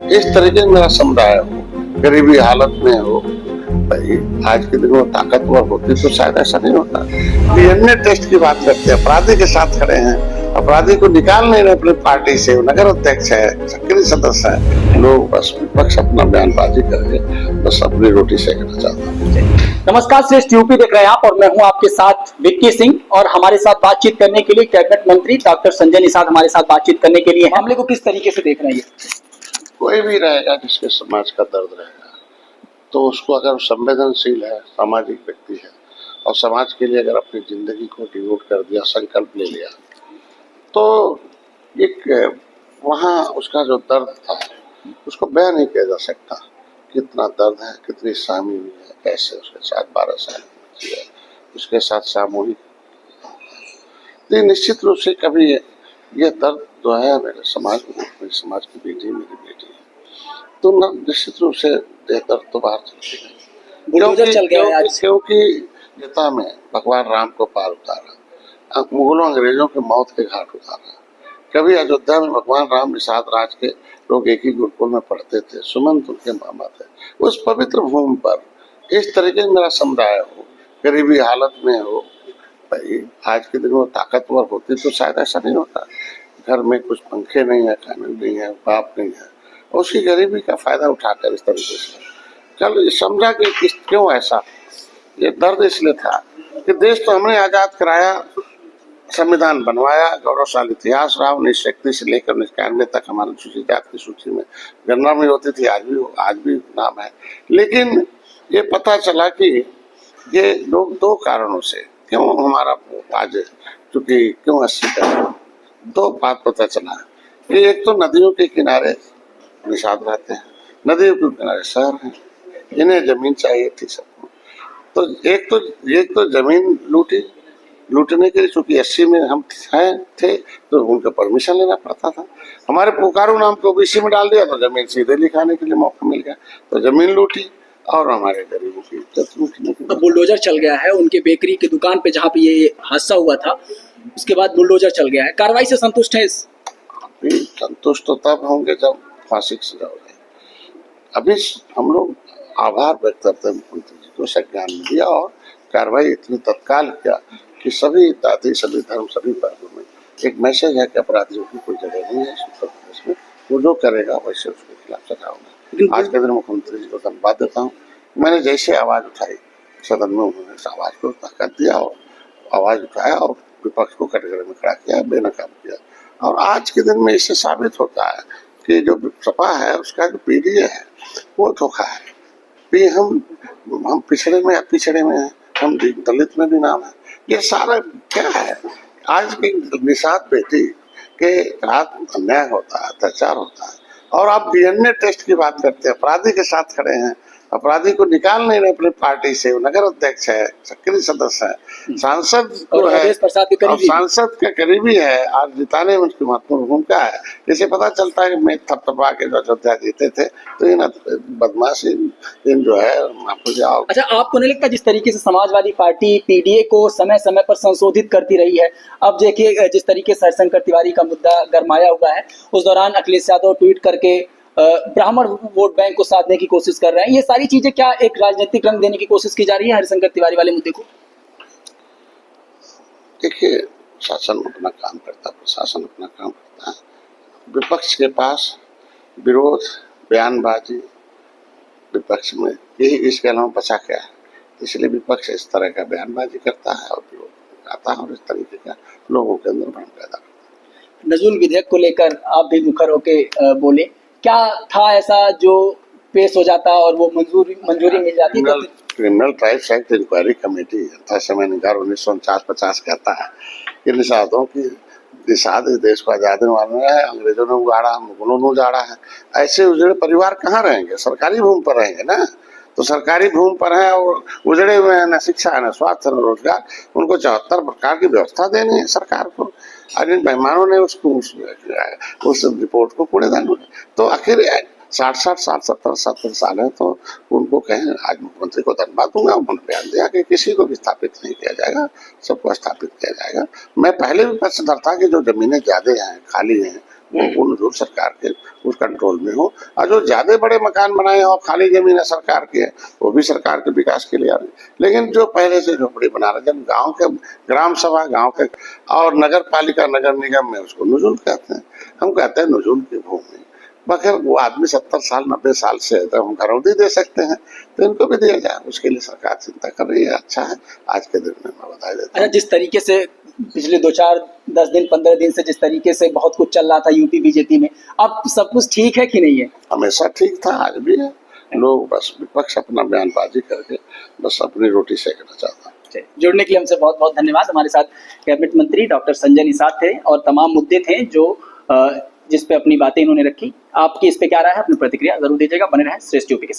इस तरीके मेरा समुदाय हो, गरीबी हालत में हो, भाई आज के दिन में ताकतवर होती तो शायद ऐसा नहीं होता। डीएनए टेस्ट की बात करते हैं, अपराधी के साथ खड़े हैं, अपराधी को निकाल नहीं रहे अपनी पार्टी से, नगर अध्यक्ष है, सक्रिय सदस्य है, लोग बस विपक्ष अपना बयानबाजी करके बस अपनी रोटी सेकना चाहता है। नमस्कार, श्रेष्ठ यूपी देख रहे हैं आप और मैं हूं आपके साथ विक्की सिंह। और हमारे साथ बातचीत करने के लिए कैबिनेट मंत्री डॉक्टर संजय निषाद हमारे साथ बातचीत करने के लिए। मामले को किस तरीके से देख रहे हैं? कोई भी रहेगा जिसके समाज का दर्द रहेगा तो उसको, अगर संवेदनशील है, सामाजिक व्यक्ति है और समाज के लिए अगर अपनी जिंदगी को डिवोट कर दिया, संकल्प ले लिया, तो एक वहाँ उसका जो दर्द था उसको बयान नहीं किया जा सकता। कितना दर्द है, कितनी सामी हुई है, कैसे उसके साथ 12 साल किया, उसके साथ सामूहिक, तो निश्चित रूप से कभी ये दर्द जो है मेरे समाज की बेटी, मेरी बेटी है, तो निश्चित रूप से ये दर्द तो बाहर क्योंकि गीता में भगवान राम को पार उतारा, मुगलों अंग्रेजों के मौत के घाट उतारा। कभी अयोध्या में भगवान राम निषाद राज के लोग एक ही गुरुकुल में पढ़ते थे, सुमंत उनके मामा थे। उस पवित्र भूमि पर इस तरीके मेरा समुदाय हो, गरीबी हालत में हो, भाई आज के दिन में ताकतवर होती तो शायद ऐसा नहीं होता। घर में कुछ पंखे नहीं है, खाना नहीं है, बाप नहीं है, उसकी गरीबी का फायदा उठाकर इस तरीके से कल समझा कि क्यों ऐसा। ये दर्द इसलिए था कि देश तो हमने आजाद कराया, संविधान बनवाया, गौरवशाली इतिहास रहा, 1931 से लेकर 1991 तक हमारी सूची जात की सूची में गणना में होती थी, आज भी नाम है। लेकिन ये पता चला कि ये लोग दो कारणों से क्यों हमारा आज चूंकि क्यों 80 का, दो बात पता चला कि एक तो नदियों के किनारे निषाद रहते हैं, नदियों के किनारे शहर हैं, इन्हें जमीन चाहिए थी सबको। तो एक तो जमीन लूटने के लिए, चूंकि 80 में हम थे तो उनका परमिशन लेना पड़ता था। हमारे पुकारू नाम को ओबीसी में डाल दिया तो जमीन सीधे लिखाने के लिए मौका मिल गया, तो जमीन लूटी और हमारे गरीबों की इज्जत लूटने की। बुलडोजर चल गया है उनके बेकरी की दुकान पे जहाँ पे ये हादसा हुआ था, उसके बाद बुलडोजर चल गया है। कार्रवाई से संतुष्ट है? संतुष्ट तो तब होंगे जब फांसी की सजा हो जाए। अभी हम लोग आभार व्यक्त करते हैं मुख्यमंत्री जी को, संज्ञान में लिया और कार्रवाई इतनी तत्काल किया कि सभी जाति, सभी धर्म, सभी वर्गों में एक मैसेज है कि अपराधियों की कोई जगह नहीं है उत्तर प्रदेश में, वो जो करेगा वैसे उसके खिलाफ सजा होगा। आज के दिन मुख्यमंत्री जी को धन्यवाद देता हूँ। मैंने जैसे आवाज उठाई सदन में, उन्होंने इस आवाज को ताकत दिया और आवाज उठाया और विपक्ष को कटघरे में खड़ा किया, बेनकाब किया। और आज के दिन में इससे साबित होता है कि जो सपा है उसका जो पीडीए है वो धोखा है। हम पिछड़े में हैं, हम दलित में भी नाम है। ये सारा क्या है? आज की निषाद बेटी के साथ अन्याय होता है, अत्याचार होता है, और आप डीएनए टेस्ट की बात करते हैं, अपराधी के साथ खड़े हैं, अपराधी को निकाल नहीं रहे अपनी पार्टी से, नगर अध्यक्ष है, सक्रिय सदस्य है, सांसद है, सांसद का करीबी है और जिताने में उसकी महत्वपूर्ण भूमिका है। जैसे पता चलता है मैं थपथपा के अयोध्या जीते थे, तो इन बदमाशी इन जो है आपको जाओ। अच्छा, आपको नहीं लगता जिस तरीके से समाजवादी पार्टी पीडीए को समय समय पर संशोधित करती रही है, अब देखिए जिस तरीके से हरिशंकर तिवारी का मुद्दा गरमाया हुआ है, उस दौरान अखिलेश यादव ट्वीट करके ब्राह्मण वोट बैंक को साधने की कोशिश कर रहे हैं, ये सारी चीजें क्या एक राजनीतिक रंग देने की कोशिश की जा रही है हरिशंकर तिवारी वाले मुद्दे को? देखिए, शासन अपना काम करता है, प्रशासन अपना काम करता है। विपक्ष के पास विरोध, बयानबाजी, विपक्ष में यही इसके अलावा बचा क्या है, इसलिए विपक्ष इस तरह का बयानबाजी करता है और विरोध आता है और इस तरीके का लोगों के अंदर भ्रम पैदा करता है। नजुल विधेयक को लेकर आप भी मुखर होके बोले, क्या था ऐसा जो पेश हो जाता और वो मंजूरी मिल जाती? Criminal tribes act inquiry committee समय 1949-50 कहता है कि निषादों की निषाद इस देश को आजादी दिलवाने है, अंग्रेजों ने उगाड़ा, मुगलों ने उजाड़ा है। ऐसे उजड़े परिवार कहाँ रहेंगे? सरकारी भूमि पर रहेंगे ना, तो सरकारी भूमि पर है और उजड़े हुए हैं, न शिक्षा है, न स्वास्थ्य, न रोजगार। उनको 74 प्रकार की व्यवस्था देनी है सरकार को, और इन मेहमानों ने उस रिपोर्ट को कूड़ेदान में, तो आखिर 60 साल 70 साल है, तो उनको कहें। आज मुख्यमंत्री को धन्यवाद दूंगा, उन्होंने बयान दिया कि किसी को भी स्थापित नहीं किया जाएगा, सबको स्थापित किया जाएगा। मैं पहले भी पक्षधर था कि जो जमीनें ज्यादा हैं, खाली हैं, वो पूर्ण सरकार के उस कंट्रोल में हो, और जो ज्यादा बड़े मकान बनाए हो, खाली जमीन है सरकार की है, वो भी सरकार के विकास के लिए आ रही। लेकिन जो पहले से झोपड़ी बना रहे, जब गांव के ग्राम सभा, गांव के और नगर पालिका, नगर निगम में उसको नुजुल कहते हैं, हम कहते हैं नुजुल की भूमि। बखैर वो आदमी 70 साल 90 साल से है, तो हम घरौंदी दे सकते हैं, तो इनको भी दिया जाए, उसके लिए सरकार चिंता कर रही है। अच्छा है, आज के दिन में मैं बधाई देता हूँ। अच्छा, जिस तरीके से पिछले 2-4-10 दिन 15 दिन से जिस तरीके से बहुत कुछ चल रहा था यूपी बीजेपी में, अब सब कुछ ठीक है कि नहीं है? हमेशा ठीक था, आज भी है। लोग बस विपक्ष अपना बयानबाजी करके बस अपनी रोटी सेकना चाहता है। जुड़ने के लिए हमसे बहुत बहुत धन्यवाद। हमारे साथ कैबिनेट मंत्री डॉक्टर संजय निषाद थे और तमाम मुद्दे थे जो जिस पे अपनी बातें इन्होंने रखी। आपकी इस पे क्या राय है, अपनी प्रतिक्रिया जरूर दीजिएगा। बने रहें श्रेष्ठ यूपी के साथ।